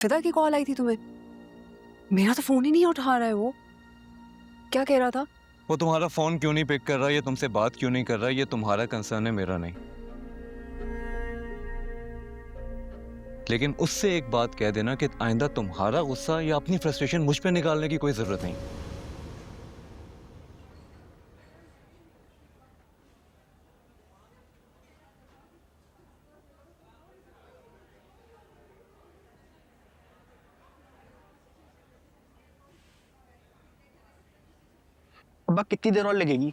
फिदा की कॉल आई थी तुम्हें? मेरा तो फोन ही नहीं उठा रहा है वो। क्या कह रहा था? वो तुम्हारा फोन क्यों नहीं पिक कर रहा, ये तुमसे बात क्यों नहीं कर रहा, ये तुम्हारा कंसर्न है, मेरा नहीं। लेकिन उससे एक बात कह देना कि आइंदा तुम्हारा गुस्सा या अपनी फ्रस्ट्रेशन मुझ पे निकालने की कोई जरूरत नहीं। अब्बा कितनी देर और लगेगी?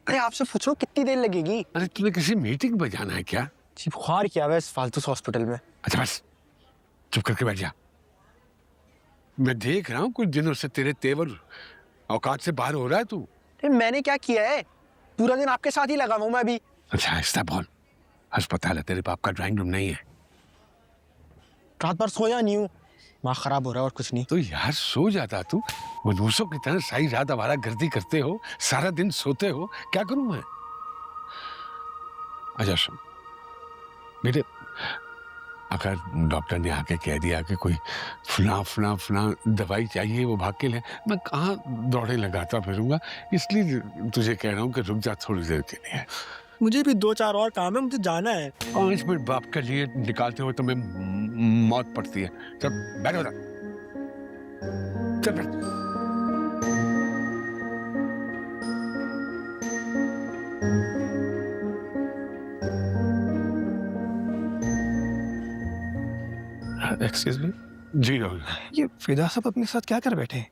अरे आपसे पूछो कितनी देर लगेगी? अरे तुम्हें किसी मीटिंग में जाना है क्या? जी बुखार क्या है इस फालतू हॉस्पिटल में। अच्छा बस चुप करके बैठ जा। मैं देख रहा हूँ कुछ दिनों से तेरे तेवर औकात से बाहर हो रहा है तू। अरे मैंने क्या किया है? पूरा दिन आपके साथ ही लगा हुआ मैं अभी। अच्छा ऐसा बोल, अस्पताल है, तेरे बाप का ड्राइंग रूम नहीं है। रात भर सोया नहीं हूँ, दिमाग खराब हो रहा है और कुछ नहीं। तो यार सो जाता तू, मनुष्यों की तरह सारी रात आवारा गर्दी करते हो, सारा दिन सोते हो, क्या करूं मैं? अच्छा सुन बेटे, अगर डॉक्टर ने आके कह दिया कि कोई फला फला फला दवाई चाहिए वो भाग के ले, मैं कहाँ दौड़े लगाता फिरूंगा, इसलिए तुझे कह रहा हूँ कि रुक जा थोड़ी देर के लिए। मुझे भी 2-4 और काम है, मुझे जाना है। 5 मिनट बाप के लिए निकालते हो तो मैं मौत पड़ती है। चल बैठो ना, चल बैठ। Excuse me. जी राहुल। ये फिदा साहब अपने साथ क्या कर बैठे हैं?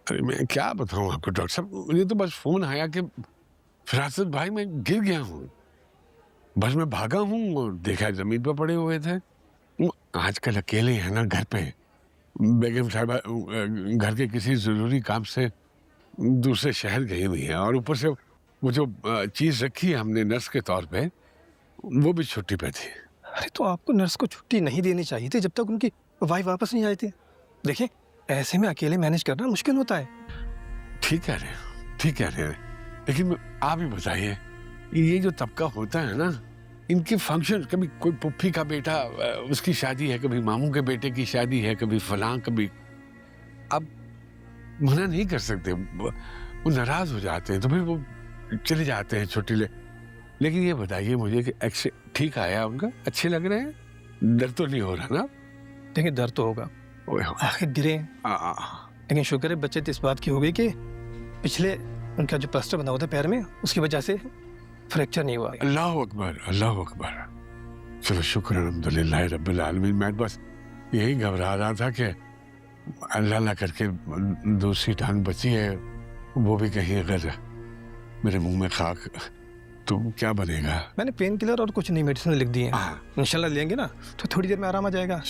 अरे मैं क्या बताऊं आपको डॉक्टर साहब, मुझे तो बस फोन आया कि फिरासत भाई मैं गिर गया हूँ। बस मैं भागा हूँ और देखा जमीन पर पड़े हुए थे। आजकल अकेले हैं ना घर पे, बेगम साहिबा घर के किसी जरूरी काम से दूसरे शहर गई हुई है, और ऊपर से वो जो चीज रखी है हमने नर्स के तौर पे, वो भी छुट्टी पे थी। अरे तो आपको नर्स को छुट्टी नहीं देनी चाहिए थी जब तक उनकी वाइफ वापस नहीं आई थी। देखिए ऐसे में अकेले मैनेज करना मुश्किल होता है। ठीक कह रहे हैं, ठीक कह रहे हैं, लेकिन आप ही बताइए, ये जो तबका होता है ना, इनके फंक्शन, कभी कोई पुप्पी का बेटा उसकी शादी है, कभी मामू के बेटे की शादी है, कभी फलां, कभी, अब मना नहीं कर सकते, वो नाराज हो जाते हैं तो फिर वो चले जाते हैं छुट्टी ले। लेकिन ये बताइए मुझे कि एक्स ठीक आया उनका, अच्छे लग रहे हैं, डर तो नहीं हो रहा ना? देखिए डर तो होगा, आखिर गिरे, लेकिन शुक्र है बचत इस बात की हो गई कि पिछले उनका जो प्लास्टर बना हुआ था पैर में, उसकी वजह से फ्रैक्चर नहीं हुआ। अल्लाह अकबर, अल्लाह अकबर। चलो शुक्र अल्हम्दुलिल्लाह रब्बिल आलमीन। मैं बस यही घबरा रहा था कि अल्लाह ना करके दूसरी टांग बची है, वो भी कहीं अगर मेरे मुंह में खाक तो क्या बनेगा। मैंने पेन किलर और कुछ नहीं मेडिसिन लिख दी है, इंशाल्लाह लेंगे ना तो थोड़ी देर में आराम आ जाएगा।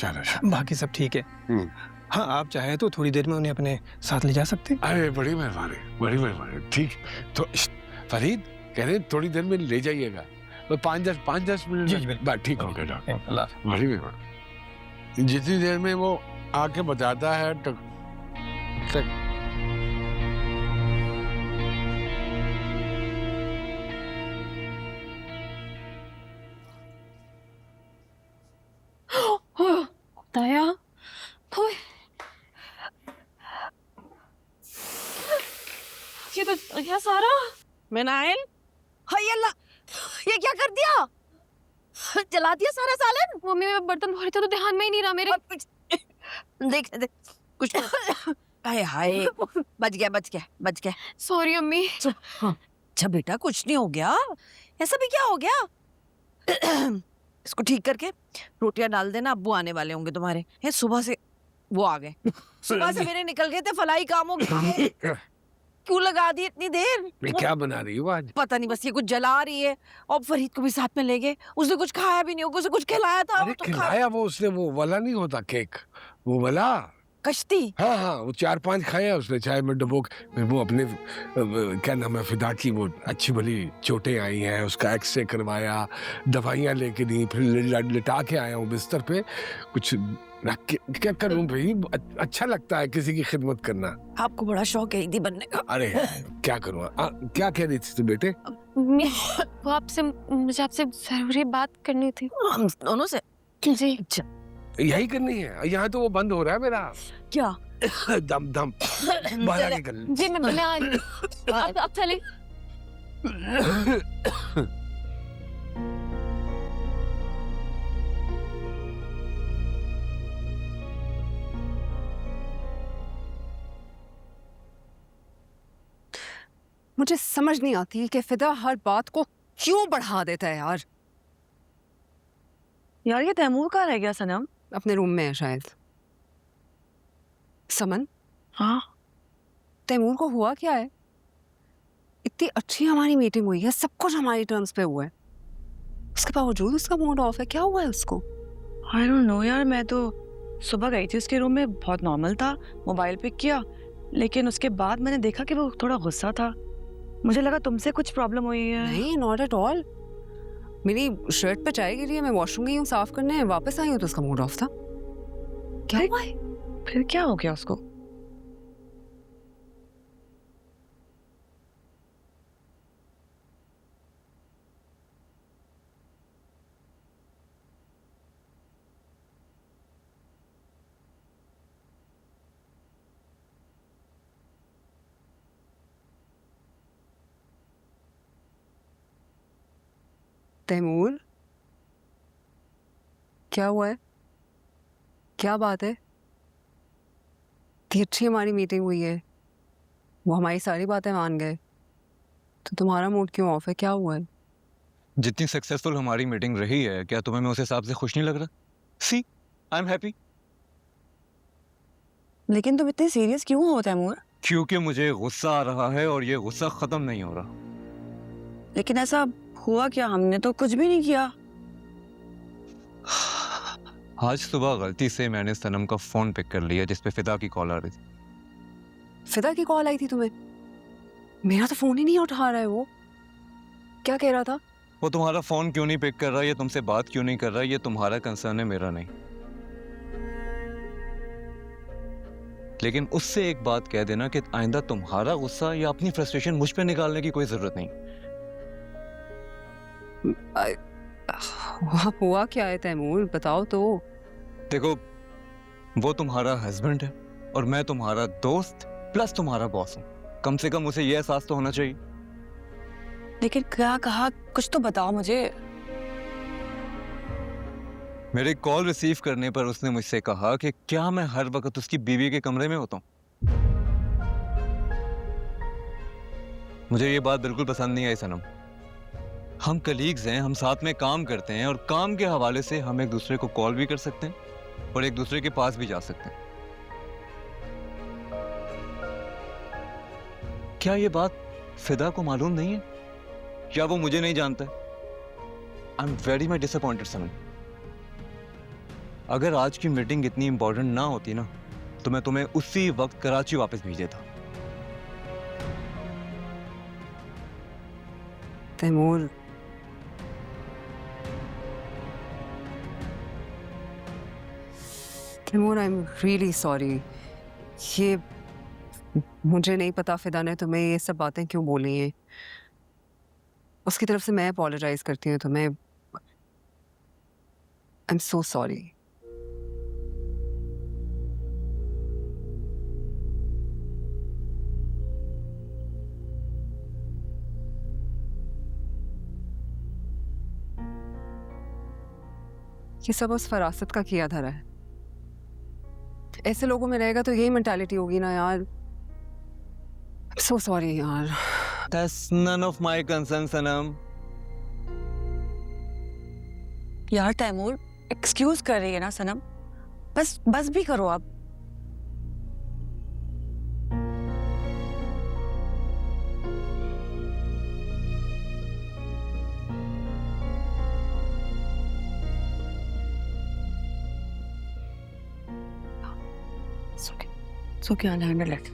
बाकी सब ठीक है। हाँ आप चाहें तो थोड़ी देर में उन्हें अपने साथ ले जा सकते हैं। अरे बड़ी मेहरबानी, बड़ी मेहरबानी। ठीक तो फरीद कह रहे थोड़ी देर में ले जाइएगा, 5-10 मिनट बाद ठीक हो गया डॉक्टर। बड़ी मेहरबानी। जितनी देर में वो आके बताता है तो दया, ये तो क्या सारा मिनाइल, हाय अल्लाह, ये क्या कर दिया? जला दिया सारा सालन। मम्मी मैं बर्तन धो रही थी तो ध्यान में ही नहीं रहा मेरे। देख देख कुछ हाय हाय, बच गया। सॉरी अम्मी। अच्छा बेटा कुछ नहीं हो गया, ऐसा भी क्या हो गया? इसको ठीक करके रोटियां डाल देना, अब्बू आने वाले होंगे तुम्हारे। है सुबह से वो आ गए, सुबह से मेरे निकल गए थे फलाई कामों के। क्यों लगा दी इतनी देर? क्या बना रही हो आज? पता नहीं, बस ये कुछ जला रही है। और फरीद को भी साथ में ले गए, उसने कुछ खाया भी नहीं होगा, उसे कुछ खिलाया था। अरे खिलाया वो उसने, वो वाला नहीं होता केक, वो वाला कश्ती। हाँ वो 4-5 खाया उसने चाय में डुबो। वो अपने क्या नाम है फिदा की, वो अच्छी भली चोटें आई हैं, उसका एक्सरे करवाया, दवाइयाँ लेके दी, फिर लिटा के आया हूँ बिस्तर पे। कुछ क्या करूं भाई, अच्छा लगता है किसी की खिदमत करना। आपको बड़ा शौक है ईदी बनने का। अरे क्या करूं, क्या कह रही थी तू बेटे? वो आपसे, मुझे आपसे जरूरी बात करनी थी। हम दोनों से? जी। अच्छा यही करनी है। यहाँ तो वो बंद हो रहा है मेरा क्या? दम दम बाहर आके कर ले। जी मैं आ रही हूँ। अब चले। मुझे समझ नहीं आती कि फिदा हर बात को क्यों बढ़ा देता है यार। यार ये तैमूर कहाँ रह गया सनम? अपने रूम में है शायद। समन, हाँ तैमूर को हुआ क्या है? इतनी अच्छी हमारी मीटिंग हुई है, सब कुछ हमारी टर्म्स पे हुआ है, उसके बावजूद उसका मूड ऑफ है। क्या हुआ है उसको? आई डोंट नो यार। मैं तो सुबह गई थी उसके रूम में, बहुत नॉर्मल था, मोबाइल पिक किया, लेकिन उसके बाद मैंने देखा कि वो थोड़ा गुस्सा था। मुझे लगा तुमसे कुछ प्रॉब्लम हुई है। नहीं, नॉट एट ऑल। मेरी शर्ट पे चाय गिरी है, मैं वॉशरूम गई हूँ साफ करने, वापस आई हूँ तो उसका मूड ऑफ था। क्या हुआ है? फिर क्या हो गया उसको? तैमूर, क्या हुआ है? क्या बात है? इतनी अच्छी हमारी मीटिंग हुई है, वो हमारी सारी बातें मान गए, तो तुम्हारा मूड क्यों ऑफ है? क्या हुआ है? जितनी सक्सेसफुल हमारी मीटिंग रही है, क्या तुम्हें मैं उस हिसाब से खुश नहीं लग रहा? सी, आई एम हैप्पी। लेकिन तुम इतने सीरियस क्यों हो तैमूर? क्योंकि मुझे गुस्सा आ रहा है और ये गुस्सा खत्म नहीं हो रहा। लेकिन ऐसा हुआ क्या? हमने तो कुछ भी नहीं किया। आज सुबह गलती से मैंने सनम का फोन पिक कर लिया जिस पे फिदा की कॉल आ रही थी। फिदा की कॉल आई थी तुम्हें? मेरा तो फोन ही नहीं उठा रहा है वो। क्या कह रहा था? वो तुम्हारा फोन क्यों नहीं पिक कर रहा, ये तुमसे बात क्यों नहीं कर रहा, ये तुम्हारा कंसर्न है, मेरा नहीं। लेकिन उससे एक बात कह देना कि आइंदा तुम्हारा गुस्सा या अपनी फ्रस्ट्रेशन मुझ पे निकालने की कोई जरूरत नहीं। हुआ क्या है तैमूर, बताओ तो। देखो, वो तुम्हारा हस्बैंड है और मैं तुम्हारा दोस्त प्लस तुम्हारा बॉस हूँ। कम से कम उसे ये एहसास तो होना चाहिए। लेकिन क्या कहा? कुछ तो बताओ मुझे। मेरे कॉल रिसीव करने पर उसने मुझसे कहा कि क्या मैं हर वक्त उसकी बीवी के कमरे में होता हूँ। मुझे ये बात बिल्कुल पसंद नहीं आई सनम। हम कलीग्स हैं, हम साथ में काम करते हैं और काम के हवाले से हम एक दूसरे को कॉल भी कर सकते हैं और एक दूसरे के पास भी जा सकते हैं। क्या ये बात फिदा को मालूम नहीं है या वो मुझे नहीं जानता है? I am very much disappointed सनम। अगर आज की मीटिंग इतनी इंपॉर्टेंट ना होती ना तो मैं तुम्हें उसी वक्त कराची वापस भेज देता। Taimur, Taimur, I am really sorry. ये मुझे नहीं पता फिदा ने तुम्हें ये सब बातें क्यों बोली हैं। उसकी तरफ से मैं अपोलोजाइज करती हूँ तुम्हें। I am so sorry. ये सब उस फरासत का किया धरा है। ऐसे लोगों में रहेगा तो यही मेंटालिटी होगी ना यार। सो सॉरी यार। That's none of my concern, सनम। यार तैमूर, एक्सक्यूज कर रही है ना सनम? बस बस भी करो आप। It's okay. It's okay, I'll handle it.